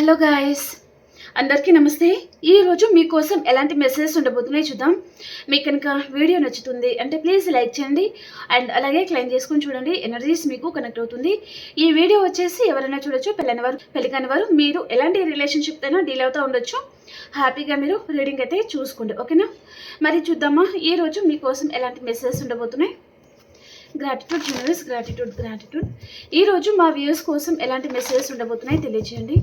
Hello guys, అందరికీ నమస్తే. ఈరోజు మీకోసం ఎలాంటి మెసేజెస్ ఉండబోతున్నాయి చూద్దాం. మీకు కనుక వీడియో నచ్చుతుంది అంటే ప్లీజ్ లైక్ చేయండి అండ్ అలాగే క్లైమ్ చేసుకొని చూడండి. ఎనర్జీస్ మీకు కనెక్ట్ అవుతుంది. ఈ వీడియో వచ్చేసి ఎవరైనా చూడొచ్చు, పెళ్లి కాని వారు, మీరు ఎలాంటి రిలేషన్షిప్ అయినా డీల్ అవుతూ ఉండొచ్చు. హ్యాపీగా మీరు రీడింగ్ అయితే చూసుకోండి, ఓకేనా? మరి చూద్దామా ఈరోజు మీకోసం ఎలాంటి మెసేజెస్ ఉండబోతున్నాయి. Gratitude universe, gratitude. ఈరోజు మా వ్యూయర్స్ కోసం ఎలాంటి మెసేజెస్ ఉండబోతున్నాయి తెలియజేయండి.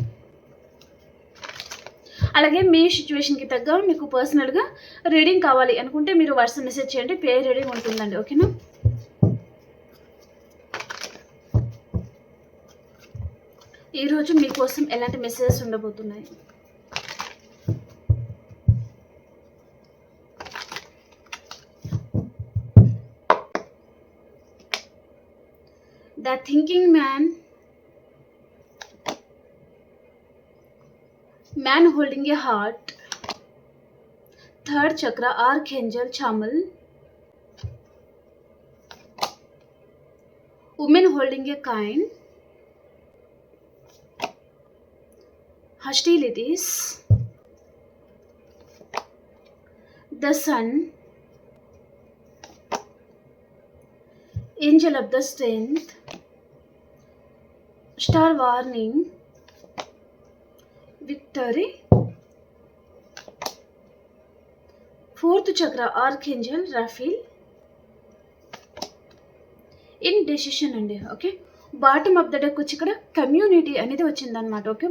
అలాగే మీ సిచ్యువేషన్కి తగ్గ మీకు పర్సనల్గా రీడింగ్ కావాలి అనుకుంటే మీరు వాట్సాప్ మెసేజ్ చేయండి, పే రీడింగ్ ఉంటుందండి, ఓకేనా? ఈరోజు మీకోసం ఎలాంటి మెసేజెస్ ఉండబోతున్నాయి. The thinking man holding a heart, third chakra, archangel Chamal, woman holding a coin, hostilities, the sun, angel of the strength, star warning, victory, fourth chakra, archangel Raphael, indecision అండి, okay? Bottom of the deck వచ్చి ఇక్కడ community అనేది వచ్చిందనమాట, okay?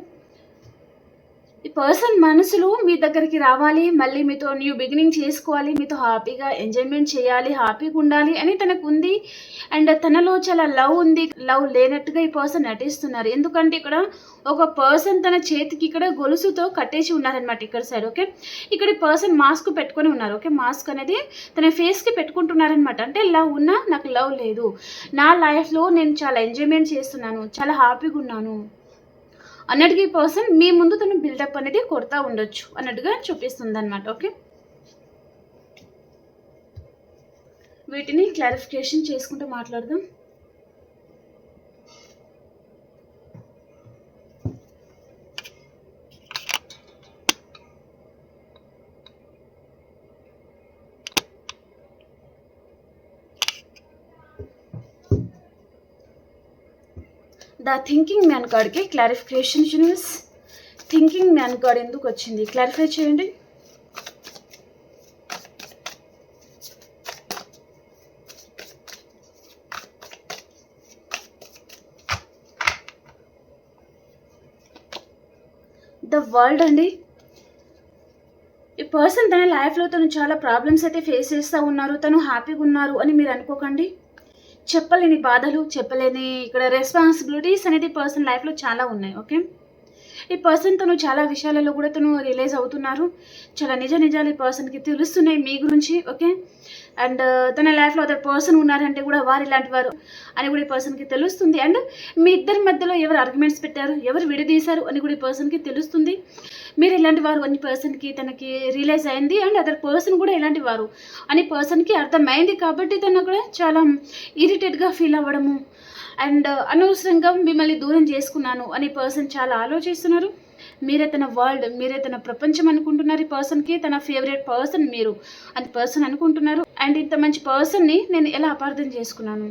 ఈ person మనసులో మీ దగ్గరికి రావాలి, మళ్ళీ మీతో న్యూ బిగినింగ్ చేసుకోవాలి, మీతో హ్యాపీగా ఎంజాయ్మెంట్ చేయాలి, హ్యాపీగా ఉండాలి అని తనకు ఉంది. అండ్ తనలో చాలా లవ్ ఉంది. లవ్ లేనట్టుగా ఈ పర్సన్ నటిస్తున్నారు. ఎందుకంటే ఇక్కడ ఒక పర్సన్ తన చేతికి ఇక్కడ గొలుసుతో కట్టేసి ఉన్నారనమాట ఇక్కడ సైడ్, ఓకే? ఇక్కడ ఈ పర్సన్ మాస్క్ పెట్టుకొని ఉన్నారు, ఓకే? మాస్క్ అనేది తన ఫేస్కి పెట్టుకుంటున్నారనమాట. అంటే లవ్ ఉన్నా నాకు లవ్ లేదు, నా లైఫ్లో నేను చాలా ఎంజాయ్మెంట్ చేస్తున్నాను, చాలా హ్యాపీగా ఉన్నాను అన్నట్టుగా ఈ పర్సన్ మీ ముందు తను బిల్డప్ అనేది కొడతా ఉండొచ్చు అన్నట్టుగా చూపిస్తుంది అనమాట, ఓకే? వీటిని క్లారిఫికేషన్ చేసుకుంటూ మాట్లాడదాం. ద థింకింగ్ మ్యాన్ కార్డ్కి clarification universe. Thinking man card ఎందుకు వచ్చింది క్లారిఫై చేయండి. ద వరల్డ్ అండి. ఈ పర్సన్ తన లైఫ్లో తను చాలా ప్రాబ్లమ్స్ అయితే ఫేస్ చేస్తూ ఉన్నారు, తను హ్యాపీగా ఉన్నారు అని మీరు అనుకోకండి. చెప్పలేని బాధలు, చెప్పలేని ఇక్కడ రెస్పాన్సిబిలిటీస్ అనేది పర్సన్ లైఫ్లో చాలా ఉన్నాయి, ఓకే? ఈ పర్సన్ తను చాలా విషయాలలో కూడా తను రియలైజ్ అవుతున్నారు. చాలా నిజాలు ఈ పర్సన్కి తెలుస్తున్నాయి మీ గురించి, ఓకే? అండ్ తన లైఫ్లో అదర్ పర్సన్ ఉన్నారంటే కూడా వారు ఇలాంటి వారు అని కూడా ఈ పర్సన్కి తెలుస్తుంది. అండ్ మీ ఇద్దరి మధ్యలో ఎవరు ఆర్గ్యుమెంట్స్ పెట్టారు, ఎవరు విడదీశారు అని కూడా ఈ పర్సన్కి తెలుస్తుంది. మీరు ఇలాంటి వారు అని పర్సన్కి తనకి రియలైజ్ అయింది. అండ్ అదర్ పర్సన్ కూడా ఇలాంటి వారు అని పర్సన్కి అర్థమైంది. కాబట్టి తను కూడా చాలా ఇరిటేట్గా ఫీల్ అవ్వడము అండ్ అనవసరంగా మిమ్మల్ని దూరం చేసుకున్నాను అని పర్సన్ చాలా ఆలోచిస్తున్నారు. మీరే తన వరల్డ్, మీరే తన ప్రపంచం అనుకుంటున్నారు. ఈ పర్సన్కి తన ఫేవరెట్ పర్సన్ మీరు అని పర్సన్ అనుకుంటున్నారు. అండ్ ఇంత మంచి పర్సన్ని నేను ఎలా అపార్థం చేసుకున్నాను,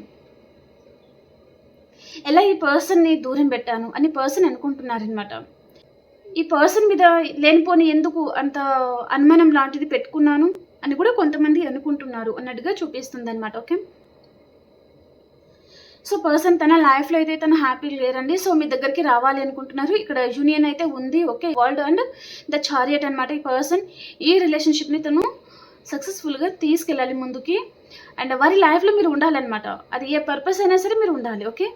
ఎలా ఈ పర్సన్ని దూరం పెట్టాను అని పర్సన్ అనుకుంటున్నారనమాట. ఈ పర్సన్ మీద లేనిపోని ఎందుకు అంత అనుమానం లాంటిది పెట్టుకున్నాను అని కూడా కొంతమంది అనుకుంటున్నారు అన్నట్టుగా చూపిస్తుంది అనమాట, ఓకే? సో పర్సన్ తన లైఫ్లో అయితే తను హ్యాపీ లేరండి. సో మీ దగ్గరికి రావాలి అనుకుంటున్నారు. ఇక్కడ యూనియన్ అయితే ఉంది, okay? World and the chariot అనమాట. ఈ పర్సన్ ఈ రిలేషన్షిప్ని తను సక్సెస్ఫుల్గా తీసుకెళ్ళాలి ముందుకి. అండ్ వారి లైఫ్లో మీరు ఉండాలన్నమాట. అది ఏ పర్పస్ అయినా సరే మీరు ఉండాలి, ఓకే?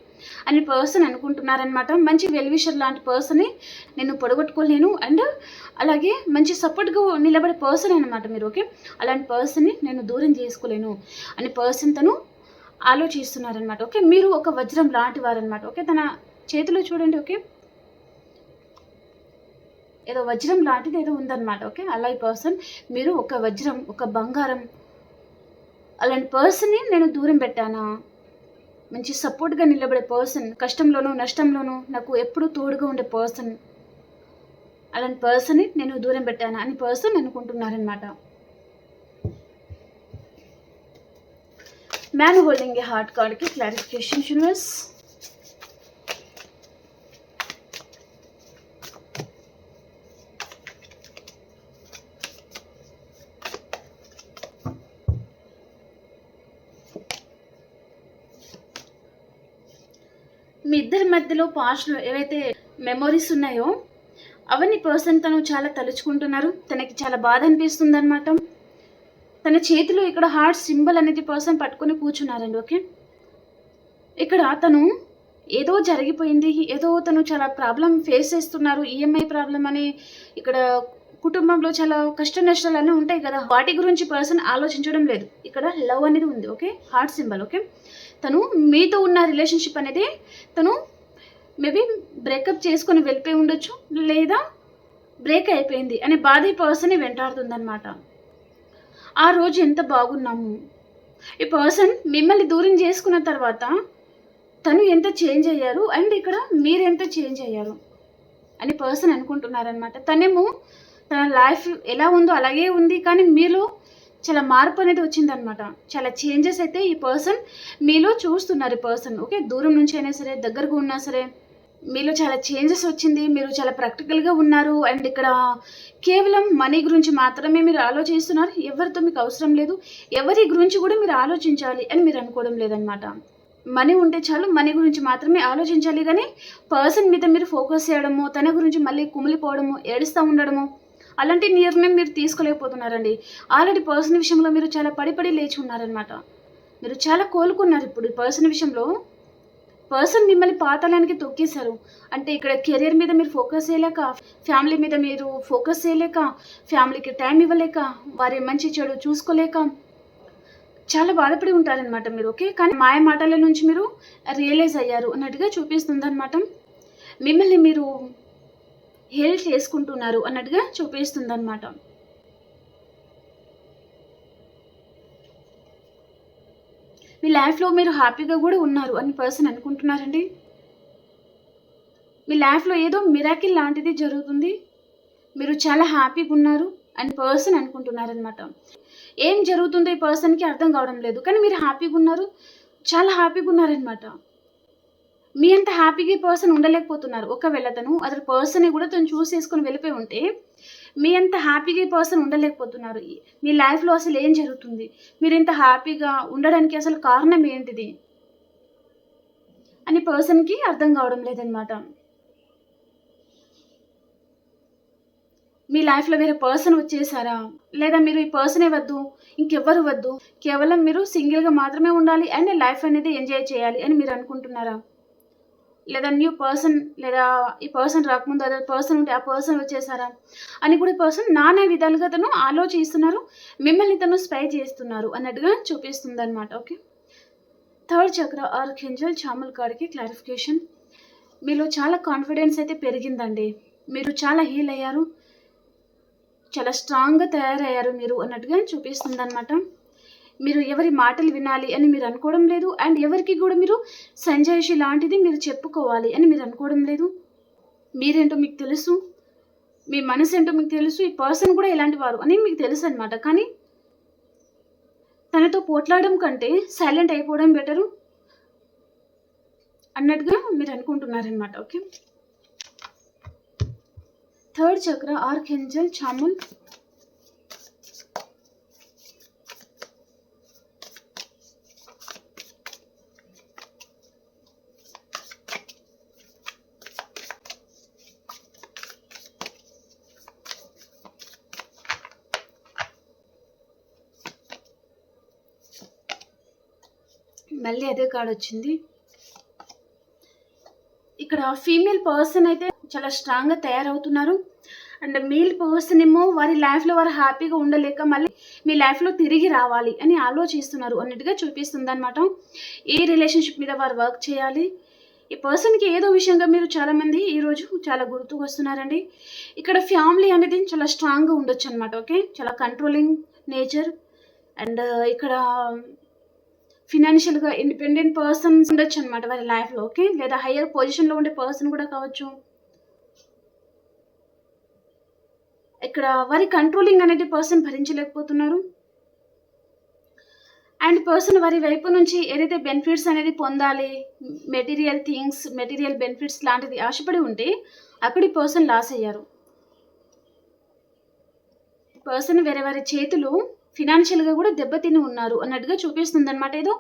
అని పర్సన్ అనుకుంటున్నారనమాట. మంచి వెల్విషర్ లాంటి పర్సన్ని నేను పొడగొట్టుకోలేను. అండ్ అలాగే మంచి సపోర్ట్గా నిలబడే పర్సన్ అనమాట మీరు, ఓకే? అలాంటి పర్సన్ని నేను దూరం చేసుకోలేను అని పర్సన్ తను ఆలోచిస్తున్నారనమాట, ఓకే? మీరు ఒక వజ్రం లాంటి వారనమాట, ఓకే? తన చేతిలో చూడండి, ఓకే? ఏదో వజ్రం లాంటిది ఏదో ఉందన్నమాట, ఓకే? అలా ఈ పర్సన్ మీరు ఒక వజ్రం, ఒక బంగారం అలాంటి పర్సన్ని నేను దూరం పెట్టానా? మంచి సపోర్ట్గా నిలబడే పర్సన్, కష్టంలోనూ నష్టంలోనూ నాకు ఎప్పుడూ తోడుగా ఉండే పర్సన్ అలాంటి పర్సన్ని నేను దూరం పెట్టాను అని పర్సన్ అనుకుంటున్నారనమాట. మ్యాన్ హోల్డింగ్ ఏ హార్ట్ కార్డ్కి క్లారిఫికేషన్ యూనివర్స్. మీ ఇద్దరి మధ్యలో పాస్ట్లో ఏవైతే మెమొరీస్ ఉన్నాయో అవన్నీ పర్సన్ తను చాలా తలుచుకుంటున్నారు. తనకి చాలా బాధ అనిపిస్తుంది అనమాట. తన చేతిలో ఇక్కడ హార్ట్ సింబల్ అనేది పర్సన్ పట్టుకొని కూర్చున్నారండి. ఓకే, ఇక్కడ తను ఏదో జరిగిపోయింది, ఏదో తను చాలా ప్రాబ్లం ఫేస్ చేస్తున్నారు, ఈఎంఐ ప్రాబ్లం అని. ఇక్కడ కుటుంబంలో చాలా కష్ట నష్టాలు అన్నీ ఉంటాయి కదా, వాటి గురించి పర్సన్ ఆలోచించడం లేదు. ఇక్కడ లవ్ అనేది ఉంది. Okay, heart symbol. ఓకే, తను మీతో ఉన్న రిలేషన్షిప్ అనేది తను మేబీ బ్రేకప్ చేసుకొని వెళ్ళిపోయి ఉండొచ్చు, లేదా బ్రేక్ అయిపోయింది అనే బాధ ఈ పర్సన్ని వెంటాడుతుందన్నమాట. ఆ రోజు ఎంత బాగున్నాము, ఈ పర్సన్ మిమ్మల్ని దూరం చేసుకున్న తర్వాత తను ఎంత చేంజ్ అయ్యారు అండ్ ఇక్కడ మీరు ఎంత చేంజ్ అయ్యారు అని పర్సన్ అనుకుంటున్నారనమాట. తనేమో తన లైఫ్ ఎలా ఉందో అలాగే ఉంది, కానీ మీలో చాలా మార్పు అనేది వచ్చిందనమాట. చాలా చేంజెస్ అయితే ఈ పర్సన్ మీలో చూస్తున్నారు. ఈ పర్సన్ ఓకే, దూరం నుంచి అయినా సరే దగ్గరగా ఉన్నా సరే మీలో చాలా చేంజెస్ వచ్చింది. మీరు చాలా ప్రాక్టికల్గా ఉన్నారు అండ్ ఇక్కడ కేవలం మనీ గురించి మాత్రమే మీరు ఆలోచిస్తున్నారు. ఎవరితో మీకు అవసరం లేదు, ఎవరి గురించి కూడా మీరు ఆలోచించాలి అని మీరు అనుకోవడం లేదనమాట. మనీ ఉంటే చాలు, మనీ గురించి మాత్రమే ఆలోచించాలి, కానీ పర్సన్ మీద మీరు ఫోకస్ చేయడము, తన గురించి మళ్ళీ కుమిలిపోవడము, ఏడుస్తూ ఉండడము అలాంటి నిర్ణయం మీరు తీసుకోలేకపోతున్నారండి. ఆల్రెడీ పర్సన్ విషయంలో మీరు చాలా పడి లేచి ఉన్నారనమాట. మీరు చాలా కోలుకున్నారు. ఇప్పుడు పర్సన్ విషయంలో పర్సన్ మిమ్మల్ని పాతాళానికి తొక్కేశారు. అంటే ఇక్కడ కెరీర్ మీద మీరు ఫోకస్ చేయలేక, ఫ్యామిలీ మీద మీరు ఫోకస్ చేయలేక, ఫ్యామిలీకి టైం ఇవ్వలేక, వారి మంచి చెడు చూసుకోలేక చాలా బాధపడి ఉంటారనమాట మీరు. ఓకే, కానీ మాయ మాటల నుంచి మీరు రియలైజ్ అయ్యారు అన్నట్టుగా చూపిస్తుంది అనమాట. మిమ్మల్ని మీరు హీల్ చేసుకుంటున్నారు అన్నట్టుగా చూపిస్తుంది అనమాట. మీ లైఫ్లో మీరు హ్యాపీగా కూడా ఉన్నారు అని పర్సన్ అనుకుంటున్నారండి. మీ లైఫ్లో ఏదో మిరాకిల్ లాంటిది జరుగుతుంది, మీరు చాలా హ్యాపీగా ఉన్నారు అని పర్సన్ అనుకుంటున్నారనమాట. ఏం జరుగుతుందో ఈ పర్సన్కి అర్థం కావడం లేదు, కానీ మీరు హ్యాపీగా ఉన్నారు, చాలా హ్యాపీగా ఉన్నారనమాట. మీ అంత హ్యాపీగా పర్సన్ ఉండలేకపోతున్నారు. ఒకవేళ తను అదర్ పర్సన్ కూడా తను చూస్ చేసుకొని వెళ్ళిపోయి ఉంటే మీ అంత హ్యాపీగా పర్సన్ ఉండలేకపోతున్నారు. మీ లైఫ్లో అసలు ఏం జరుగుతుంది, మీరు ఇంత హ్యాపీగా ఉండడానికి అసలు కారణం ఏంటిది అని పర్సన్కి అర్థం కావడం లేదనమాట. మీ లైఫ్లో వేరే పర్సన్ వచ్చేసారా, లేదా మీరు ఈ పర్సనే వద్దు, ఇంకెవ్వరు వద్దు, కేవలం మీరు సింగిల్గా మాత్రమే ఉండాలి అండ్ లైఫ్ అనేది ఎంజాయ్ చేయాలి అని మీరు అనుకుంటున్నారా, లేదా న్యూ పర్సన్, లేదా ఈ పర్సన్ రాకముందు అదే పర్సన్ ఉంటే ఆ పర్సన్ వచ్చేసారా అని కూడా పర్సన్ నానా విధాలుగా తను ఆలోచిస్తున్నారు, మిమ్మల్ని తను స్పై చేస్తున్నారు అన్నట్టుగా చూపిస్తుంది అనమాట. ఓకే, థర్డ్ చక్ర ఆర్కేంజల్ చాముల్ కార్డ్కి క్లారిఫికేషన్. మీలో చాలా కాన్ఫిడెన్స్ అయితే పెరిగిందండి, మీరు చాలా హీల్ అయ్యారు, చాలా స్ట్రాంగ్గా తయారయ్యారు మీరు అన్నట్టుగా చూపిస్తుంది అనమాట. మీరు ఎవరి మాటలు వినాలి అని మీరు అనుకోవడం లేదు అండ్ ఎవరికి కూడా మీరు సంజాయిషి లాంటిది మీరు చెప్పుకోవాలి అని మీరు అనుకోవడం లేదు. మీరేంటో మీకు తెలుసు, మీ మనసు ఏంటో మీకు తెలుసు, ఈ పర్సన్ కూడా ఇలాంటి వారు అని మీకు తెలుసు అనమాట. కానీ తనతో పోట్లాడడం కంటే సైలెంట్ అయిపోవడం బెటరు అన్నట్టుగా మీరు అనుకుంటున్నారనమాట. ఓకే, థర్డ్ చక్ర ఆర్కేంజల్ చాముల్. మళ్ళీ అదే కార్డ్ వచ్చింది. ఇక్కడ ఫీమేల్ పర్సన్ అయితే చాలా స్ట్రాంగ్గా తయారవుతున్నారు అండ్ మేల్ పర్సన్ ఏమో వారి లైఫ్లో వారు హ్యాపీగా ఉండలేక మళ్ళీ మీ లైఫ్లో తిరిగి రావాలి అని ఆలోచిస్తున్నారు అన్నట్టుగా చూపిస్తుంది అనమాట. ఏ రిలేషన్షిప్ మీద వారు వర్క్ చేయాలి, ఈ పర్సన్కి ఏదో విషయంగా మీరు చాలామంది ఈరోజు చాలా గుర్తుకు వస్తున్నారండి. ఇక్కడ ఫ్యామిలీ అనేది చాలా స్ట్రాంగ్గా ఉండొచ్చు అనమాట. ఓకే, చాలా కంట్రోలింగ్ నేచర్ అండ్ ఇక్కడ ఫినాన్షియల్గా ఇండిపెండెంట్ పర్సన్స్ ఉండొచ్చు అనమాట వారి లైఫ్లో. ఓకే, లేదా హయ్యర్ పొజిషన్లో ఉండే పర్సన్ కూడా కావచ్చు. ఇక్కడ వారి కంట్రోలింగ్ అనేది పర్సన్ భరించలేకపోతున్నారు. అండ్ పర్సన్ వారి వైపు నుంచి ఏదైతే బెనిఫిట్స్ అనేది పొందాలి, మెటీరియల్ థింగ్స్, మెటీరియల్ బెనిఫిట్స్ లాంటిది ఆశపడి ఉంటే అక్కడి పర్సన్ లాస్ అయ్యారు. పర్సన్ వేరే వారి చేతులు ఫినాన్షియల్గా కూడా దెబ్బతిని ఉన్నారు అన్నట్టుగా చూపిస్తుంది అనమాట. ఏదో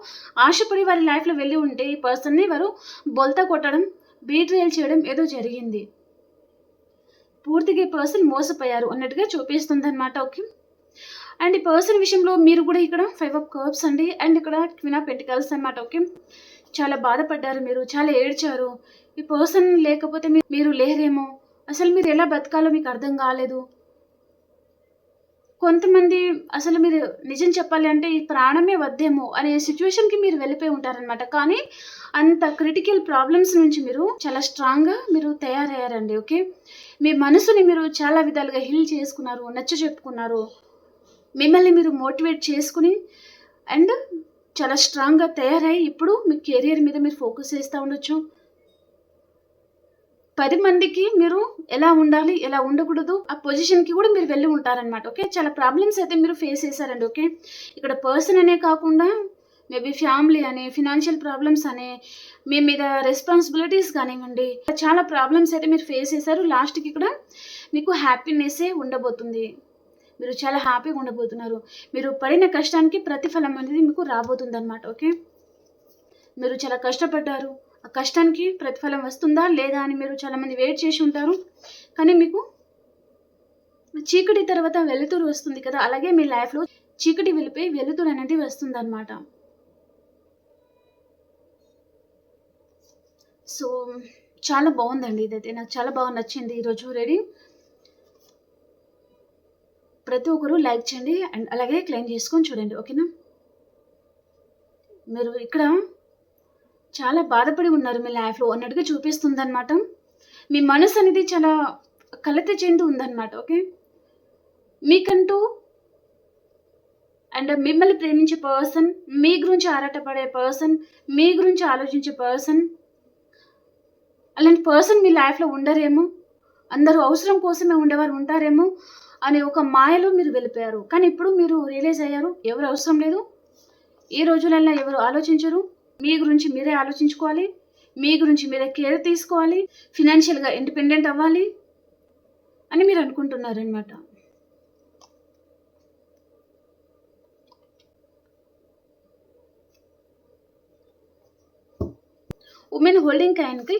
ఆశపడి వారి లైఫ్లో వెళ్ళి ఉంటే ఈ పర్సన్ని వారు బొల్తా కొట్టడం, బీట్రేల్ చేయడం ఏదో జరిగింది. పూర్తిగా ఈ పర్సన్ మోసపోయారు అన్నట్టుగా చూపిస్తుంది అనమాట. ఓకే. అండ్ ఈ పర్సన్ విషయంలో మీరు కూడా ఇక్కడ 5 of Cups అండి, అండ్ ఇక్కడ Queen of Pentacles అనమాట. ఓకే. చాలా బాధపడ్డారు, మీరు చాలా ఏడ్చారు. ఈ పర్సన్ లేకపోతే మీరు లేరేమో, అసలు మీరు ఎలా బతకాలో మీకు అర్థం కాలేదు. కొంతమంది అసలు మీరు నిజం చెప్పాలి అంటే ఈ ప్రాణమే వద్దేమో అనే సిచ్యువేషన్కి మీరు వెళ్ళిపోయి ఉంటారనమాట. కానీ అంత క్రిటికల్ ప్రాబ్లమ్స్ నుంచి మీరు చాలా స్ట్రాంగ్గా మీరు తయారయ్యారండి. ఓకే. మీ మనసుని మీరు చాలా విధాలుగా హీల్ చేసుకున్నారు, నచ్చ చెప్పుకున్నారు, మిమ్మల్ని మీరు మోటివేట్ చేసుకుని అండ్ చాలా స్ట్రాంగ్గా తయారై ఇప్పుడు మీ కెరియర్ మీద మీరు ఫోకస్ చేస్తూ ఉండొచ్చు. 10 మందికి మీరు ఎలా ఉండాలి, ఎలా ఉండకూడదు ఆ పొజిషన్కి కూడా మీరు వెళ్ళి ఉంటారనమాట. ఓకే. చాలా ప్రాబ్లమ్స్ అయితే మీరు ఫేస్ చేశారండి. ఓకే. ఇక్కడ పర్సన్ అనే కాకుండా మేబీ ఫ్యామిలీ అని, ఫినాన్షియల్ ప్రాబ్లమ్స్ అని, మీ మీద రెస్పాన్సిబిలిటీస్ కానివ్వండి, చాలా ప్రాబ్లమ్స్ అయితే మీరు ఫేస్ చేశారు. లాస్ట్కి ఇక్కడ మీకు హ్యాపీనెస్సే ఉండబోతుంది. మీరు చాలా హ్యాపీగా ఉండబోతున్నారు. మీరు పడిన కష్టానికి ప్రతిఫలం అనేది మీకు రాబోతుంది అనమాట. ఓకే. మీరు చాలా కష్టపడ్డారు, ఆ కష్టానికి ప్రతిఫలం వస్తుందా లేదా అని మీరు చాలామంది వెయిట్ చేసి ఉంటారు. కానీ మీకు చీకటి తర్వాత వెలుతురు వస్తుంది కదా, అలాగే మీ లైఫ్లో చీకటి వెళ్ళిపోయి వెలుతురు అనేది వస్తుంది అనమాట. సో చాలా బాగుందండి, ఇదైతే నాకు చాలా బాగా నచ్చింది ఈరోజు రీడింగ్. ప్రతి ఒక్కరు లైక్ చేయండి అండ్ అలాగే క్లెయిమ్ చేసుకొని చూడండి. ఓకేనా. మీరు ఇక్కడ చాలా బాధపడి ఉన్నారు మీ లైఫ్లో అన్నట్టుగా చూపిస్తుంది అనమాట. మీ మనసు అనేది చాలా కలత చెంది ఉందన్నమాట. ఓకే. మీకంటూ అండ్ మిమ్మల్ని ప్రేమించే పర్సన్, మీ గురించి ఆరాటపడే పర్సన్, మీ గురించి ఆలోచించే పర్సన్, అలాంటి పర్సన్ మీ లైఫ్లో ఉండరేమో, అందరూ అవసరం కోసమే ఉండేవారు ఉంటారేమో అనే ఒక మాయలో మీరు వెళ్ళిపోయారు. కానీ ఇప్పుడు మీరు రియలైజ్ అయ్యారు ఎవరు అవసరం లేదు, ఈ రోజులలో ఎవరు ఆలోచించరు, మీ గురించి మీరే ఆలోచించుకోవాలి, మీ గురించి మీరే కేర్ తీసుకోవాలి, ఫినాన్షియల్గా ఇండిపెండెంట్ అవ్వాలి అని మీరు అనుకుంటున్నారనమాట. ఉమెన్ హోల్డింగ్ కాయిన్కి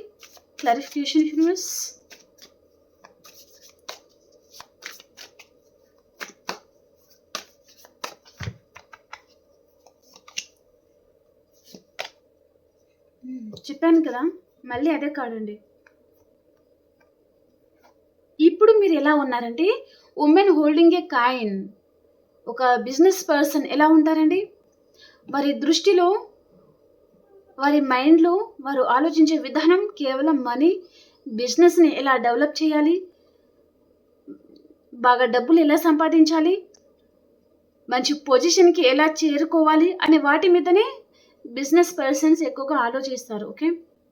క్లారిఫికేషన్ యూనివర్స్. చెప్పాను కదా, మళ్ళీ అదే కాడండి. ఇప్పుడు మీరు ఎలా ఉన్నారంటే ఉమెన్ హోల్డింగ్ ఏ కాయిన్, ఒక బిజినెస్ పర్సన్ ఎలా ఉంటారండి, వారి దృష్టిలో వారి మైండ్లో వారు ఆలోచించే విధానం కేవలం మనీ, బిజినెస్ని ఎలా డెవలప్ చేయాలి, బాగా డబ్బులు ఎలా సంపాదించాలి, మంచి పొజిషన్కి ఎలా చేరుకోవాలి అనే వాటి మీదనే బిజినెస్ పర్సన్స్ ఎక్కువగా ఆలోచిస్తారు. ఓకే.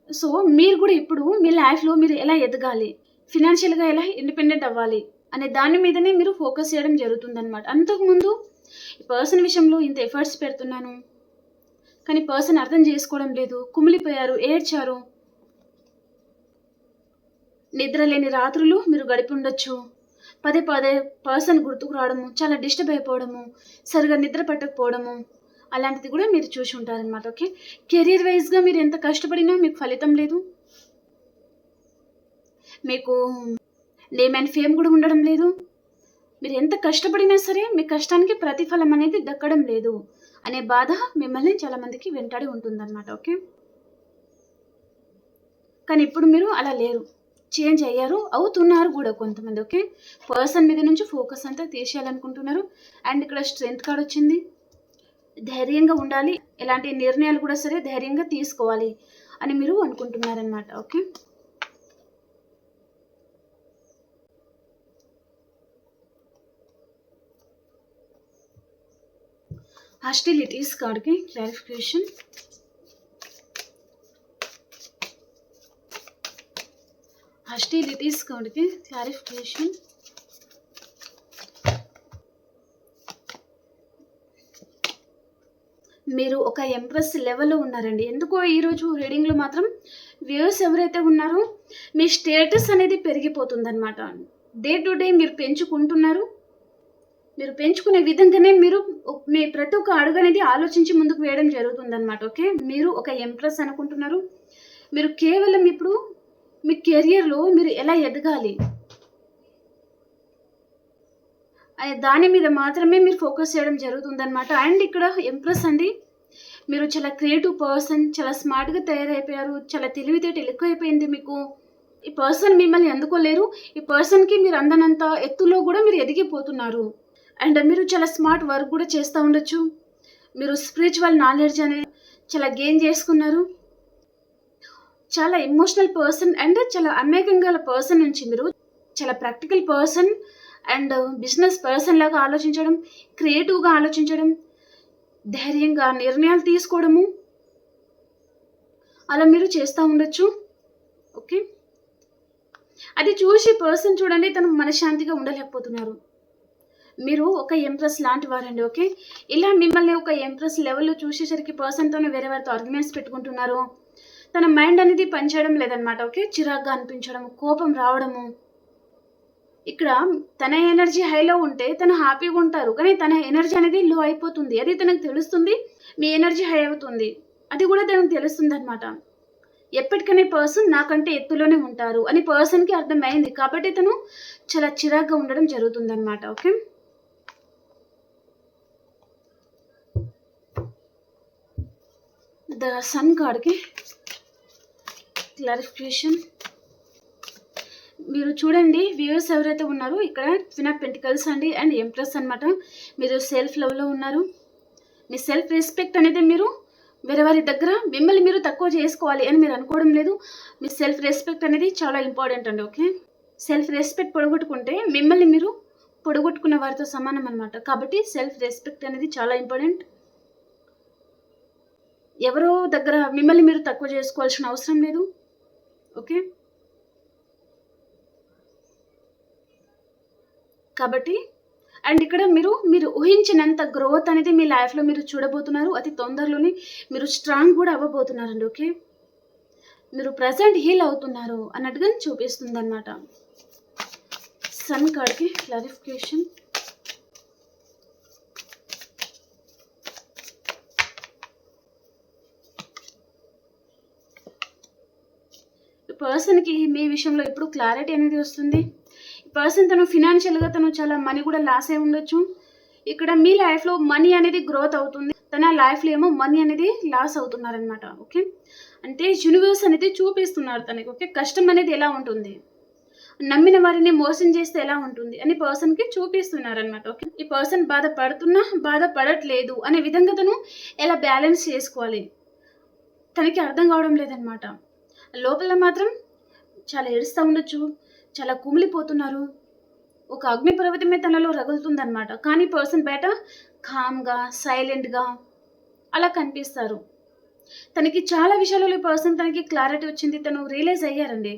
సో మీరు కూడా ఇప్పుడు మీ లైఫ్లో మీరు ఎలా ఎదగాలి, ఫినాన్షియల్గా ఎలా ఇండిపెండెంట్ అవ్వాలి అనే దాని మీదనే మీరు ఫోకస్ చేయడం జరుగుతుందన్నమాట. అంతకుముందు ఈ పర్సన్ విషయంలో ఇంత ఎఫర్ట్స్ పెడుతున్నాను కానీ పర్సన్ అర్థం చేసుకోవడం లేదు, కుమిలిపోయారు, ఏడ్చారు, నిద్ర లేని రాత్రులు మీరు గడిపి ఉండొచ్చు, పదే పదే పర్సన్ గుర్తుకు రావడము, చాలా డిస్టర్బ్ అయిపోవడము, సరిగా నిద్ర పట్టకపోవడము అలాంటిది కూడా మీరు చూసి ఉంటారనమాట. ఓకే. కెరీర్ వైజ్గా మీరు ఎంత కష్టపడినా మీకు ఫలితం లేదు, మీకు నేమ్ అండ్ ఫేమ్ కూడా ఉండడం లేదు, మీరు ఎంత కష్టపడినా సరే మీ కష్టానికి ప్రతిఫలం అనేది దక్కడం లేదు అనే బాధ మిమ్మల్ని చాలామందికి వెంటాడి ఉంటుందన్నమాట. ఓకే. కానీ ఇప్పుడు మీరు అలా లేరు, చేంజ్ అయ్యారు, అవుతున్నారు కూడా కొంతమంది. ఓకే. పర్సన్ మీద నుంచి ఫోకస్ అంతా తీసేయాలనుకుంటున్నారు. అండ్ ఇక్కడ స్ట్రెంగ్త్ కార్డ్ వచ్చింది. ధైర్యంగా ఉండాలి, ఎలాంటి నిర్ణయాలు కూడా సరే ధైర్యంగా తీసుకోవాలి అని మీరు అనుకుంటున్నారనమాట. ఓకే. హాస్టిలిటీస్ కార్డ్కి క్లారిఫికేషన్. హాస్టిలిటీస్ కార్డ్కి క్లారిఫికేషన్. మీరు ఒక ఎంప్రెస్ లెవెల్‌లో ఉన్నారండి. ఎందుకో ఈరోజు రీడింగ్‌లో మాత్రం వ్యూయర్స్ ఎవరైతే ఉన్నారో మీ స్టేటస్ అనేది పెరిగిపోతుందనమాట. డే టు డే మీరు పెంచుకుంటున్నారు. మీరు పెంచుకునే విధంగానే మీరు మీ ప్రతి ఒక్క అడుగనేది ఆలోచించి ముందుకు వేయడం జరుగుతుందనమాట. ఓకే. మీరు ఒక ఎంప్రెస్ అనుకుంటున్నారు. మీరు కేవలం ఇప్పుడు మీ కెరియర్‌లో మీరు ఎలా ఎదగాలి అనే దాని మీద మాత్రమే మీరు ఫోకస్ చేయడం జరుగుతుందనమాట. అండ్ ఇక్కడ ఎంప్రెస్ అండి, మీరు చాలా క్రియేటివ్ పర్సన్, చాలా స్మార్ట్‌గా తయారైపోయారు. చాలా తెలివితేటలు ఎక్కువైపోయింది మీకు. ఈ పర్సన్ మిమ్మల్ని అందుకోలేరు. ఈ పర్సన్‌కి మీరు అందనంత ఎత్తులో గూడా మీరు ఎదిగిపోతున్నారు. అండ్ మీరు చాలా స్మార్ట్ వర్క్ గూడా చేస్తా ఉండొచ్చు. మీరు స్పిరిచువల్ నాలెడ్జ్ అనేది చాలా గెయిన్ చేసుకున్నారు. చాలా ఎమోషనల్ పర్సన్ అండ్ చాలా అమాయకంగా గల పర్సన్ నుంచి మీరు చాలా practical person and business person లాగా ఆలోచించడం, క్రియేటివ్‌గా ఆలోచించడం, ధైర్యంగా నిర్ణయాలు తీసుకోవడము, అలా మీరు చేస్తా ఉండొచ్చు. ఓకే. అది చూసి పర్సన్ చూడండి తను మనశ్శాంతిగా ఉండలేకపోతున్నారు. మీరు ఒక ఎంప్రెస్ లాంటి వారండి. ఓకే. ఇలా మిమ్మల్ని ఒక ఎంప్రెస్ లెవెల్‌లో చూసేసరికి పర్సన్‌తోనే వేరే వారితో ఆర్గ్యుమెంట్స్ పెట్టుకుంటున్నారు. తన మైండ్ అనేది పనిచేయడం లేదనమాట. ఓకే. చిరాకుగా అనిపించడం, కోపం రావడము. ఇక్కడ తన ఎనర్జీ హైలో ఉంటే తను హ్యాపీగా ఉంటారు. కానీ తన ఎనర్జీ అనేది లో అయిపోతుంది. అది తనకు తెలుస్తుంది. మీ ఎనర్జీ హై అవుతుంది. అది కూడా తనకు తెలుస్తుందనమాట. ఎప్పటికైనా పర్సన్ నాకంటే ఎత్తులోనే ఉంటారు అని పర్సన్‌కి అర్థమైంది. కాబట్టి తను చాలా చిరాకుగా ఉండడం జరుగుతుందనమాట. ఓకే. ద సన్ కార్డ్‌కి క్లారిఫికేషన్. మీరు చూడండి వ్యూయర్స్ ఎవరైతే ఉన్నారో ఇక్కడ క్వీన్ ఆఫ్ పెంటికల్స్ అండి అండ్ ఎంప్రెస్ అనమాట. మీరు సెల్ఫ్ లవ్‌లో ఉన్నారు. మీ సెల్ఫ్ రెస్పెక్ట్ అనేది మీరు వేరే వారి దగ్గర మిమ్మల్ని మీరు తక్కువ చేసుకోవాలి అని మీరు అనుకోవడం లేదు. మీ సెల్ఫ్ రెస్పెక్ట్ అనేది చాలా ఇంపార్టెంట్ అండి. ఓకే. సెల్ఫ్ రెస్పెక్ట్ పొడగొట్టుకుంటే మిమ్మల్ని మీరు పొడగొట్టుకున్న వారితో సమానం అనమాట. కాబట్టి సెల్ఫ్ రెస్పెక్ట్ అనేది చాలా ఇంపార్టెంట్. ఎవరో దగ్గర మిమ్మల్ని మీరు తక్కువ చేసుకోవాల్సిన అవసరం లేదు. ఓకే. కాబట్టి అండ్ ఇక్కడ మీరు ఊహించినంత గ్రోత్ అనేది మీ లైఫ్‌లో మీరు చూడబోతున్నారు. అతి తొందరలోనే మీరు స్ట్రాంగ్ కూడా అవ్వబోతున్నారండి. ఓకే. మీరు ప్రెజెంట్ హీల్ అవుతున్నారు అన్నట్టుగా చూపిస్తుందన్నమాట. సన్ కార్డ్‌కి క్లారిఫికేషన్. పర్సన్‌కి మీ విషయంలో ఇప్పుడు క్లారిటీ అనేది వస్తుంది. పర్సన్ తను ఫినాన్షియల్‌గా తను చాలా మనీ కూడా లాస్ అయి ఉండొచ్చు. ఇక్కడ మీ లైఫ్‌లో మనీ అనేది గ్రోత్ అవుతుంది. తన లైఫ్‌లో ఏమో మనీ అనేది లాస్ అవుతున్నారనమాట. ఓకే. అంటే యూనివర్స్ అనేది చూపిస్తున్నారు తనకి. ఓకే. కష్టం అనేది ఎలా ఉంటుంది, నమ్మిన వారిని మోసం చేస్తే ఎలా ఉంటుంది అని పర్సన్‌కి చూపిస్తున్నారనమాట. ఓకే. ఈ పర్సన్ బాధపడుతున్నా బాధపడట్లేదు అనే విధంగా తను ఎలా బ్యాలెన్స్ చేసుకోవాలి తనకి అర్థం కావడం లేదనమాట. లోపల మాత్రం చాలా ఏడుస్తూ ఉండొచ్చు. చాలా కుమిలిపోతున్నారు. ఒక అగ్ని పర్వతమే తనలో రగులుతుందనమాట. కానీ పర్సన్ బయట కామ్‌గా, సైలెంట్‌గా అలా కనిపిస్తారు. తనకి చాలా విషయాలలో ఈ పర్సన్ తనకి క్లారిటీ వచ్చింది. తను రియలైజ్ అయ్యారండి.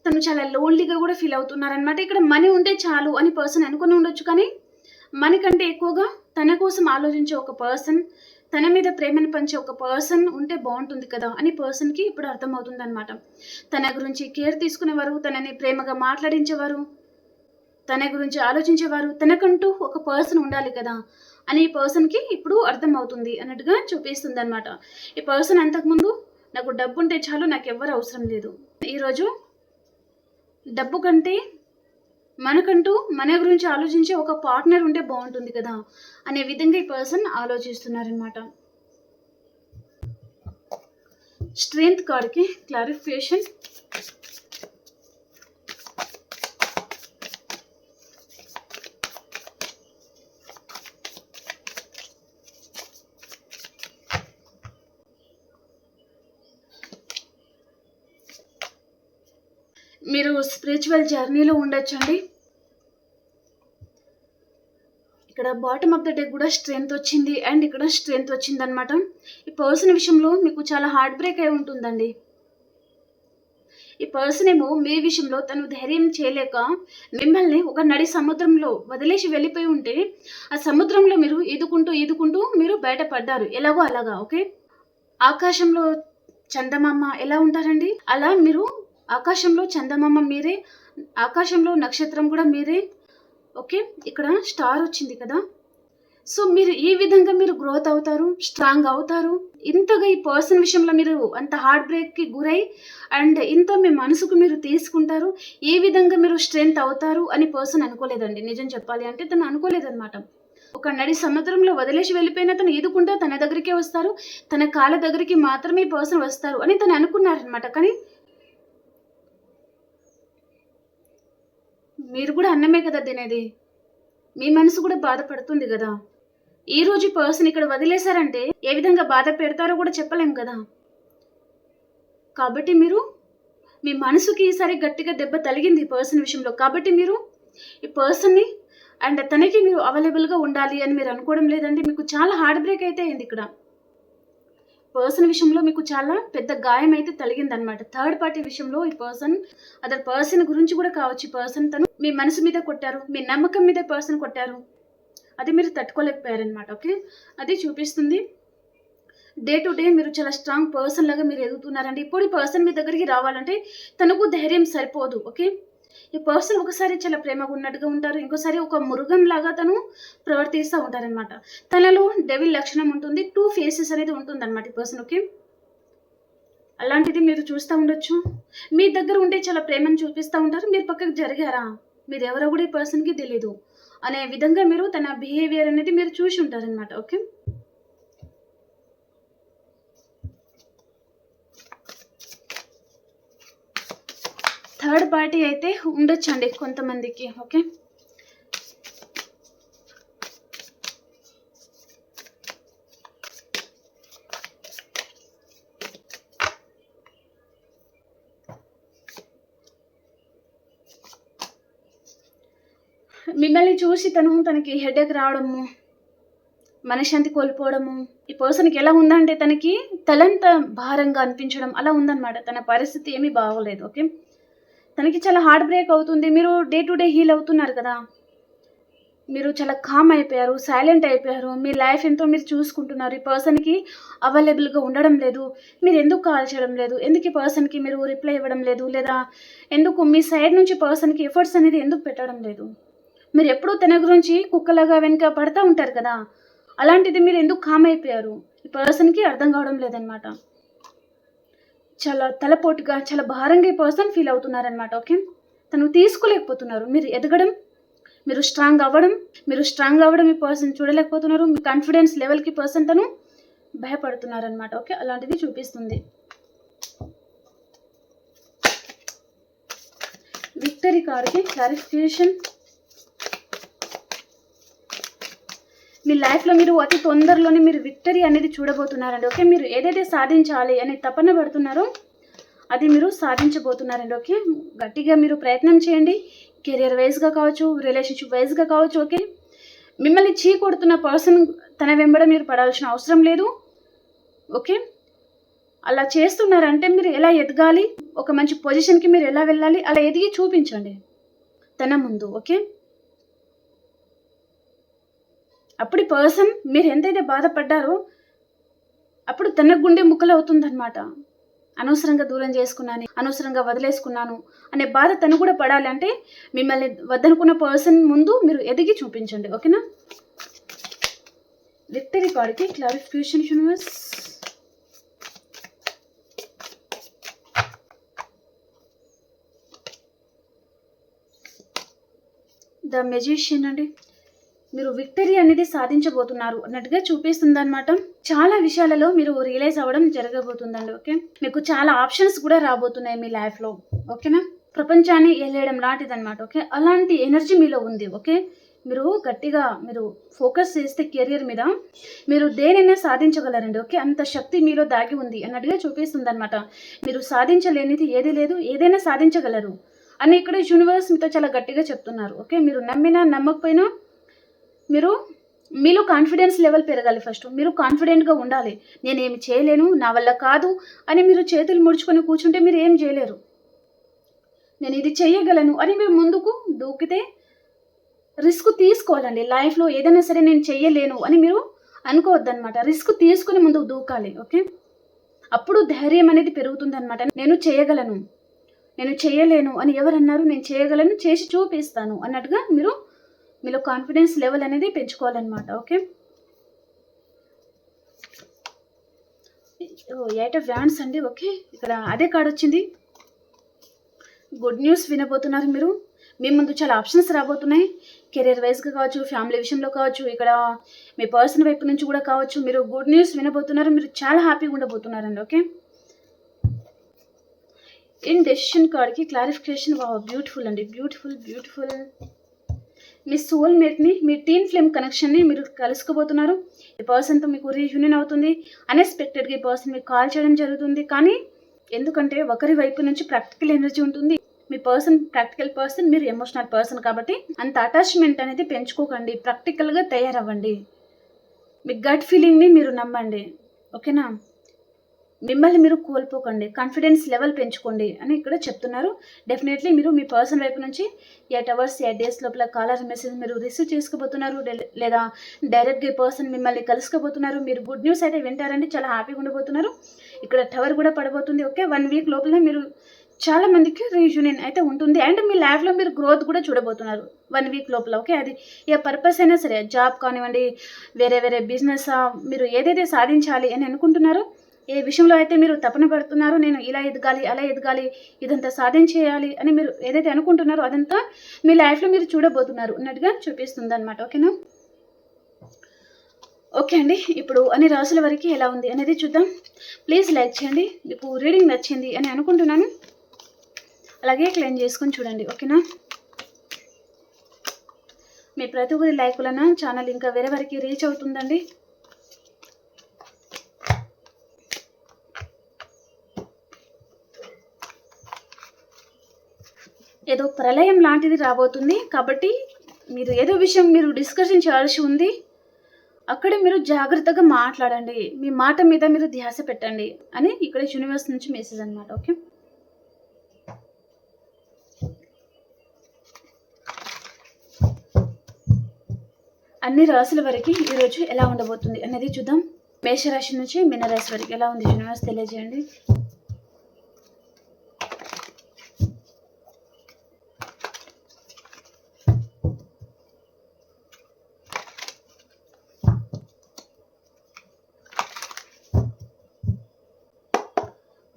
తను చాలా లోన్లీగా కూడా ఫీల్ అవుతున్నారనమాట. ఇక్కడ మనీ ఉంటే చాలు అని పర్సన్ అనుకుని ఉండొచ్చు. కానీ మనీ కంటే ఎక్కువగా తన కోసం ఆలోచించే ఒక పర్సన్, తన మీద ప్రేమను పంచే ఒక పర్సన్ ఉంటే బాగుంటుంది కదా అని పర్సన్‌కి ఇప్పుడు అర్థమవుతుందనమాట. తన గురించి కేర్ తీసుకునేవారు, తనని ప్రేమగా మాట్లాడించేవారు, తన గురించి ఆలోచించేవారు, తనకంటూ ఒక పర్సన్ ఉండాలి కదా అని ఈ పర్సన్‌కి ఇప్పుడు అర్థమవుతుంది అన్నట్టుగా చూపిస్తుందనమాట. ఈ పర్సన్ అంతకుముందు నాకు డబ్బు ఉంటే చాలు, నాకెవ్వరు అవసరం లేదు. ఈరోజు డబ్బు కంటే మనకంటూ మన గురించి ఆలోచించే ఒక పార్ట్నర్ ఉంటే బాగుంటుంది కదా అనే విధంగా ఈ పర్సన్ ఆలోచిస్తున్నారనమాట. స్ట్రెంగ్త్ కార్డ్‌కి క్లారిఫికేషన్. మీరు స్పిరిచువల్ జర్నీలో ఉండొచ్చండి. ఇక్కడ బాటమ్ ఆఫ్ ద డెక్ కూడా స్ట్రెంగ్త్ వచ్చింది అండ్ ఇక్కడ స్ట్రెంగ్త్ వచ్చిందనమాట. ఈ పర్సన్ విషయంలో మీకు చాలా హార్ట్ బ్రేక్ అయి ఉంటుందండి. ఈ పర్సన్ ఏమో మీ విషయంలో తను ధైర్యం చేయలేక మిమ్మల్ని ఒక నడి సముద్రంలో వదిలేసి వెళ్ళిపోయి ఉంటే ఆ సముద్రంలో మీరు ఈదుకుంటూ ఈదుకుంటూ మీరు బయటపడ్డారు ఎలాగో అలాగా. ఓకే, ఆకాశంలో చందమామ ఎలా ఉంటారండి, అలా మీరు ఆకాశంలో చందమామ మీరే, ఆకాశంలో నక్షత్రం కూడా మీరే. ఓకే, ఇక్కడ స్టార్ వచ్చింది కదా. సో మీరు ఈ విధంగా మీరు గ్రోత్ అవుతారు, స్ట్రాంగ్ అవుతారు. ఇంతగా ఈ పర్సన్ విషయంలో మీరు అంత హార్ట్ బ్రేక్కి గురై అండ్ ఇంత మీ మనసుకు మీరు తీసుకుంటారు, ఈ విధంగా మీరు స్ట్రెంగ్త్ అవుతారు అని పర్సన్ అనుకోలేదండి. నిజం చెప్పాలి అంటే తను అనుకోలేదన్నమాట. ఒక నడి సముద్రంలో వదిలేసి వెళ్ళిపోయిన తను ఈదుకుంటా తన దగ్గరికే వస్తారు, తన కాళ్ళ దగ్గరికి మాత్రమే ఈ పర్సన్ వస్తారు అని తను అనుకున్నారనమాట. కానీ మీరు కూడా అన్నమే కదా తినేది, మీ మనసు కూడా బాధపడుతుంది కదా. ఈ రోజు పర్సన్ ఇక్కడ వదిలేశారంటే ఏ విధంగా బాధ పెడతారో కూడా చెప్పలేం కదా. కాబట్టి మీరు మీ మనసుకి ఈసారి గట్టిగా దెబ్బ తగిలింది ఈ పర్సన్ విషయంలో. కాబట్టి మీరు ఈ పర్సన్ని అండ్ తనకి మీరు అవైలబుల్గా ఉండాలి అని మీరు అనుకోవడం లేదండి. మీకు చాలా హార్ట్ బ్రేక్ అయితే అయింది ఇక్కడ. పర్సన్ విషయంలో మీకు చాలా పెద్ద గాయం అయితే తగిలిందనమాట. థర్డ్ పార్టీ విషయంలో ఈ పర్సన్ అదర్ పర్సన్ గురించి కూడా కావచ్చు. ఈ పర్సన్ తను మీ మనసు మీద కొట్టారు, మీ నమ్మకం మీద పర్సన్ కొట్టారు, అది మీరు తట్టుకోలేకపోయారనమాట. ఓకే, అది చూపిస్తుంది. డే టు డే మీరు చాలా స్ట్రాంగ్ పర్సన్ లాగా మీరు ఎదుగుతున్నారండి. ఇప్పుడు ఈ పర్సన్ మీ దగ్గరికి రావాలంటే తనకు ధైర్యం సరిపోదు. ఓకే, ఈ పర్సన్ ఒకసారి చాలా ప్రేమగా ఉన్నట్టుగా ఉంటారు, ఇంకోసారి ఒక మృగం లాగా తను ప్రవర్తిస్తూ ఉంటారనమాట. తనలో డెవిల్ లక్షణం ఉంటుంది, 2 ఫేసెస్ అనేది ఉంటుంది అనమాట ఈ పర్సన్. ఓకే, అలాంటిది మీరు చూస్తూ ఉండొచ్చు. మీ దగ్గర ఉంటే చాలా ప్రేమను చూపిస్తూ ఉంటారు, మీరు పక్కకు జరిగారా, మీరు ఎవరో కూడా ఈ పర్సన్కి తెలీదు అనే విధంగా మీరు తన బిహేవియర్ అనేది మీరు చూసి ఉంటారనమాట. ఓకే, థర్డ్ పార్టీ అయితే ఉండొచ్చండి కొంతమందికి. ఓకే, మిమ్మల్ని చూసి తనకి హెడేక్ రావడము, మనశ్శాంతి కోల్పోవడము. ఈ పర్సన్కి ఎలా ఉందంటే తనకి తలంత భారంగా అనిపించడం అలా ఉందన్నమాట. తన పరిస్థితి ఏమీ బాగోలేదు. ఓకే, తనకి చాలా హార్ట్ బ్రేక్ అవుతుంది. మీరు డే టు డే హీల్ అవుతున్నారు కదా, మీరు చాలా కామ్ అయిపోయారు, సైలెంట్ అయిపోయారు, మీ లైఫ్ ఎంతో మీరు చూసుకుంటున్నారు. ఈ పర్సన్కి అవైలబుల్గా ఉండడం లేదు, మీరు ఎందుకు కాల్ చేయడం లేదు, ఎందుకు ఈ పర్సన్కి మీరు రిప్లై ఇవ్వడం లేదు, లేదా ఎందుకు మీ సైడ్ నుంచి పర్సన్కి ఎఫర్ట్స్ అనేది ఎందుకు పెట్టడం లేదు. మీరు ఎప్పుడూ తన గురించి కుక్కలాగా వెనుక పడతా ఉంటారు కదా, అలాంటిది మీరు ఎందుకు కామ్ అయిపోయారు, ఈ పర్సన్కి అర్థం కావడం లేదనమాట. చాలా తలపోటుగా చాలా భారంగా ఈ పర్సన్ ఫీల్ అవుతున్నారనమాట. ఓకే, తను తీసుకోలేకపోతున్నారు మీరు ఎదగడం, మీరు స్ట్రాంగ్ అవ్వడం ఈ పర్సన్ చూడలేకపోతున్నారు. మీ కాన్ఫిడెన్స్ లెవెల్కి పర్సన్ తను భయపడుతున్నారనమాట. ఓకే, అలాంటిది చూపిస్తుంది. విక్టరీ కార్డ్కి క్లారిఫికేషన్. మీ లైఫ్లో మీరు అతి తొందరలోనే మీరు విక్టరీ అనేది చూడబోతున్నారండి. ఓకే, మీరు ఏదైతే సాధించాలి అని తపన పడుతున్నారో అది మీరు సాధించబోతున్నారండి. ఓకే, గట్టిగా మీరు ప్రయత్నం చేయండి. కెరియర్ వైజ్గా కావచ్చు, రిలేషన్షిప్ వైజ్గా కావచ్చు. ఓకే, మిమ్మల్ని చీ కొడుతున్న పర్సన్ తన వెంబడ మీరు పడాల్సిన అవసరం లేదు. ఓకే, అలా చేస్తున్నారంటే మీరు ఎలా ఎదగాలి, ఒక మంచి పొజిషన్కి మీరు ఎలా వెళ్ళాలి, అలా ఎదిగి చూపించండి తన ముందు. ఓకే, అప్పుడు ఈ పర్సన్ మీరు ఎంతైతే బాధపడ్డారో అప్పుడు తన గుండె ముక్కలు అవుతుందన్నమాట. అనవసరంగా దూరం చేసుకున్నాను, అనవసరంగా వదిలేసుకున్నాను అనే బాధ తను కూడా పడాలి అంటే మిమ్మల్ని వద్దనుకున్న పర్సన్ ముందు మీరు ఎదిగి చూపించండి. ఓకేనా. విక్టరీ కార్డ్కి క్లారిఫికేషన్ యూనివర్స్. ద మెజిషియన్ అండి, మీరు విక్టరీ అనేది సాధించబోతున్నారు అన్నట్టుగా చూపిస్తుంది అనమాట. చాలా విషయాలలో మీరు రియలైజ్ అవ్వడం జరగబోతుందండి. ఓకే, మీకు చాలా ఆప్షన్స్ కూడా రాబోతున్నాయి మీ లైఫ్లో. ఓకేనా, ప్రపంచాన్ని వెళ్ళేయడం లాంటిదన్నమాట. ఓకే, అలాంటి ఎనర్జీ మీలో ఉంది. ఓకే, మీరు గట్టిగా మీరు ఫోకస్ చేస్తే కెరియర్ మీద మీరు దేనైనా సాధించగలరండి. ఓకే, అంత శక్తి మీలో దాగి ఉంది అన్నట్టుగా చూపిస్తుంది అనమాట. మీరు సాధించలేనిది ఏదీ లేదు, ఏదైనా సాధించగలరు అని ఇక్కడ యూనివర్స్ మీతో చాలా గట్టిగా చెప్తున్నారు. ఓకే, మీరు నమ్మినా నమ్మకపోయినా మీరు మీలో కాన్ఫిడెన్స్ లెవెల్ పెరగాలి. ఫస్ట్ మీరు కాన్ఫిడెంట్గా ఉండాలి. నేనేమి చేయలేను, నా వల్ల కాదు అని మీరు చేతులు ముడుచుకొని కూర్చుంటే మీరు ఏం చేయలేరు. నేను ఇది చేయగలను అని మీరు ముందుకు దూకితే రిస్క్ తీసుకోవాలండి. లైఫ్‌లో ఏదైనా సరే నేను చెయ్యలేను అని మీరు అనుకోవద్దనమాట. రిస్క్ తీసుకొని ముందుకు దూకాలి. ఓకే. అప్పుడు ధైర్యం అనేది పెరుగుతుందనమాట. నేను చేయగలను, నేను చేయలేను అని ఎవరన్నారు? నేను చేయగలను, చేసి చూపిస్తాను అన్నట్టుగా మీరు మీలో కాన్ఫిడెన్స్ లెవెల్ అనేది పెంచుకోవాలనమాట. ఓకే. ఎయిట్ ఆఫ్ వ్యాండ్స్ అండి. ఓకే. ఇక్కడ అదే కార్డ్ వచ్చింది. గుడ్ న్యూస్ వినబోతున్నారు మీరు. మీ ముందు చాలా ఆప్షన్స్ రాబోతున్నాయి. కెరీర్ వైజ్గా కావచ్చు, ఫ్యామిలీ విషయంలో కావచ్చు, ఇక్కడ మీ పర్సన్ వైపు నుంచి కూడా కావచ్చు. మీరు గుడ్ న్యూస్ వినబోతున్నారు. మీరు చాలా హ్యాపీగా ఉండబోతున్నారండి. ఓకే. ఇన్ డెసిషన్ కార్డ్కి క్లారిఫికేషన్. బ్యూటిఫుల్ అండి. బ్యూటిఫుల్. మీ సోల్మేట్ని, మీ టీన్ ఫ్లేమ్ కనెక్షన్ని మీరు కలుసుకోబోతున్నారు. ఈ పర్సన్తో మీకు రీయూనియన్ అవుతుంది. అన్ఎక్స్పెక్టెడ్గా ఈ పర్సన్ మీకు కాల్ చేయడం జరుగుతుంది. కానీ ఎందుకంటే ఒకరి వైపు నుంచి ప్రాక్టికల్ ఎనర్జీ ఉంటుంది. మీ పర్సన్ ప్రాక్టికల్ పర్సన్, మీరు ఎమోషనల్ పర్సన్ కాబట్టి అంత అటాచ్మెంట్ అనేది పెంచుకోకండి. ప్రాక్టికల్గా తయారవ్వండి. మీ గట్ ఫీలింగ్ని మీరు నమ్మండి. ఓకేనా. మిమ్మల్ని మీరు కోల్పోకండి. కాన్ఫిడెన్స్ లెవెల్ పెంచుకోండి అని ఇక్కడ చెప్తున్నారు. డెఫినెట్లీ మీరు మీ పర్సన్ వైపు నుంచి 8 hours 8 days లోపల కాలర్ మెసేజ్ మీరు రిసీవ్ చేసుకోబోతున్నారు. లేదా డైరెక్ట్గా ఈ పర్సన్ మిమ్మల్ని కలుసుకోబోతున్నారు. మీరు గుడ్ న్యూస్ అయితే వింటారండి. చాలా హ్యాపీగా ఉండబోతున్నారు. ఇక్కడ టవర్ కూడా పడబోతుంది. ఓకే. 1 week లోపల మీరు చాలా మందికి రీయూనియన్ అయితే ఉంటుంది. అండ్ మీ లైఫ్లో మీరు గ్రోత్ కూడా చూడబోతున్నారు 1 week లోపల. ఓకే. అది ఏ పర్పస్ అయినా సరే, జాబ్ కానివ్వండి, వేరే బిజినెస్, మీరు ఏదైతే సాధించాలి అని అనుకుంటున్నారో, ఏ విషయంలో అయితే మీరు తపన పడుతున్నారో, నేను ఇలా ఎదగాలి, అలా ఎదగాలి, ఇదంతా సాధించేయాలి అని మీరు ఏదైతే అనుకుంటున్నారో అదంతా మీ లైఫ్లో మీరు చూడబోతున్నారు అన్నట్టుగా చూపిస్తుంది అనమాట. ఓకేనా. ఓకే అండి. ఇప్పుడు అన్ని రాసుల వరకు ఎలా ఉంది అనేది చూద్దాం. ప్లీజ్ లైక్ చేయండి. మీకు రీడింగ్ నచ్చింది అని అనుకుంటున్నాను. అలాగే క్లెయిమ్ చేసుకొని చూడండి. ఓకేనా. మీ ప్రతి ఒక్కరి లైక్ వలన ఛానల్ ఇంకా వేరే వరకు రీచ్ అవుతుందండి. ఏదో ప్రళయం లాంటిది రాబోతుంది కాబట్టి మీరు ఏదో విషయం మీరు డిస్కషన్ చేయాల్సి ఉంది. అక్కడ మీరు జాగ్రత్తగా మాట్లాడండి. మీ మాట మీద మీరు ధ్యాస పెట్టండి అని ఇక్కడ యూనివర్స్ నుంచి మెసేజ్ అనమాట. ఓకే. అన్ని రాశుల వరకు ఈరోజు ఎలా ఉండబోతుంది అనేది చూద్దాం. మేషరాశి నుంచి మీనరాశి వరకు ఎలా ఉంది యూనివర్స్ తెలియజేయండి.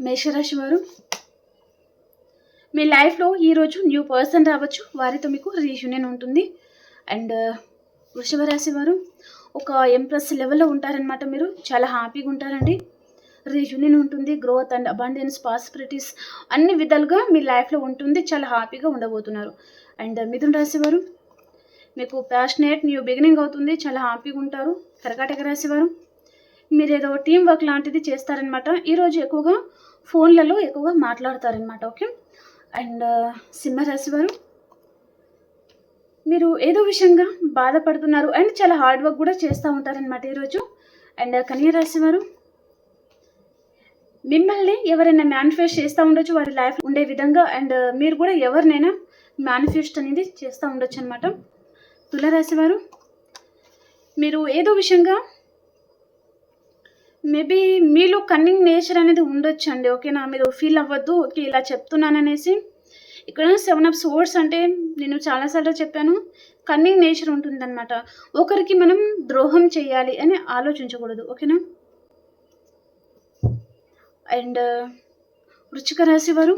మేషరాశి వారు, మీ లైఫ్లో ఈరోజు న్యూ పర్సన్ రావచ్చు. వారితో మీకు రీయూనియన్ ఉంటుంది. అండ్ వృషభ రాశి వారు, ఒక ఎంప్రెస్ లెవెల్లో ఉంటారనమాట. మీరు చాలా హ్యాపీగా ఉంటారండి. రీయూనియన్ ఉంటుంది. గ్రోత్ అండ్ అబాండెన్స్, పాసిబిలిటీస్ అన్ని విధాలుగా మీ లైఫ్లో ఉంటుంది. చాలా హ్యాపీగా ఉండబోతున్నారు. అండ్ మిథున రాశి వారు, మీకు ప్యాషనేట్ న్యూ బిగినింగ్ అవుతుంది. చాలా హ్యాపీగా ఉంటారు. కర్కాటక రాశి వారు, మీరు ఏదో టీం వర్క్ లాంటిది చేస్తారనమాట. ఈరోజు ఎక్కువగా ఫోన్లలో ఎక్కువగా మాట్లాడతారనమాట. ఓకే. అండ్ సింహరాశి వారు, మీరు ఏదో విషయంగా బాధపడుతున్నారు అండ్ చాలా హార్డ్ వర్క్ కూడా చేస్తూ ఉంటారనమాట ఈరోజు. అండ్ కన్యా రాశి వారు, మిమ్మల్ని ఎవరైనా మేనిఫెస్ట్ చేస్తూ ఉండొచ్చు వారి లైఫ్ ఉండే విధంగా. అండ్ మీరు కూడా ఎవరినైనా మేనిఫెస్ట్ అనేది చేస్తూ ఉండొచ్చు అనమాట. తులారాశి వారు, మీరు ఏదో విషయంగా మేబీ మీలో కన్నింగ్ నేచర్ అనేది ఉండొచ్చు అండి. ఓకేనా. మీరు ఫీల్ అవ్వద్దు. ఓకే ఇలా చెప్తున్నాననేసి. ఇక్కడ 7 of Swords అంటే నేను చాలాసార్లు చెప్పాను, కన్నింగ్ నేచర్ ఉంటుందన్నమాట. ఒకరికి మనం ద్రోహం చేయాలి అని ఆలోచించకూడదు. ఓకేనా. అండ్ వృశ్చిక రాశి వారు,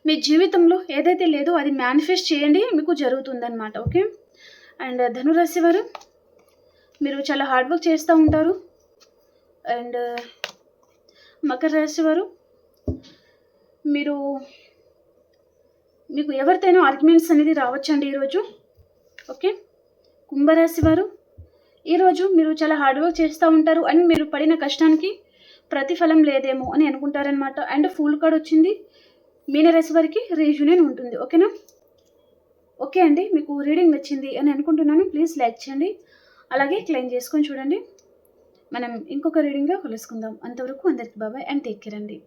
మీ జీవితంలో ఏదైతే లేదో అది మేనిఫెస్ట్ చేయండి, మీకు జరుగుతుందన్నమాట. ఓకే. అండ్ ధనురాశి వారు, మీరు చాలా హార్డ్ వర్క్ చేస్తూ ఉంటారు. అండ్ మకర రాశి వారు, మీకు ఎవరితోనో ఆర్గ్యుమెంట్స్ అనేది రావచ్చండి ఈరోజు. ఓకే. కుంభరాశి వారు, ఈరోజు మీరు చాలా హార్డ్ వర్క్ చేస్తూ ఉంటారు అండ్ మీరు పడిన కష్టానికి ప్రతిఫలం లేదేమో అని అనుకుంటారనమాట. అండ్ ఫుల్ కార్డ్ వచ్చింది. మీనరాశి వారికి రీయూనియన్ ఉంటుంది. ఓకేనా. ఓకే అండి. మీకు రీడింగ్ నచ్చింది అని అనుకుంటున్నాను. ప్లీజ్ లైక్ చేయండి. అలాగే క్లెయిమ్ చేసుకొని చూడండి. మనం ఇంకొక రీడింగ్లో కలుసుకుందాం. అంతవరకు అందరికీ బాబాయ్ అండ్ టేక్ కేర్ అండి.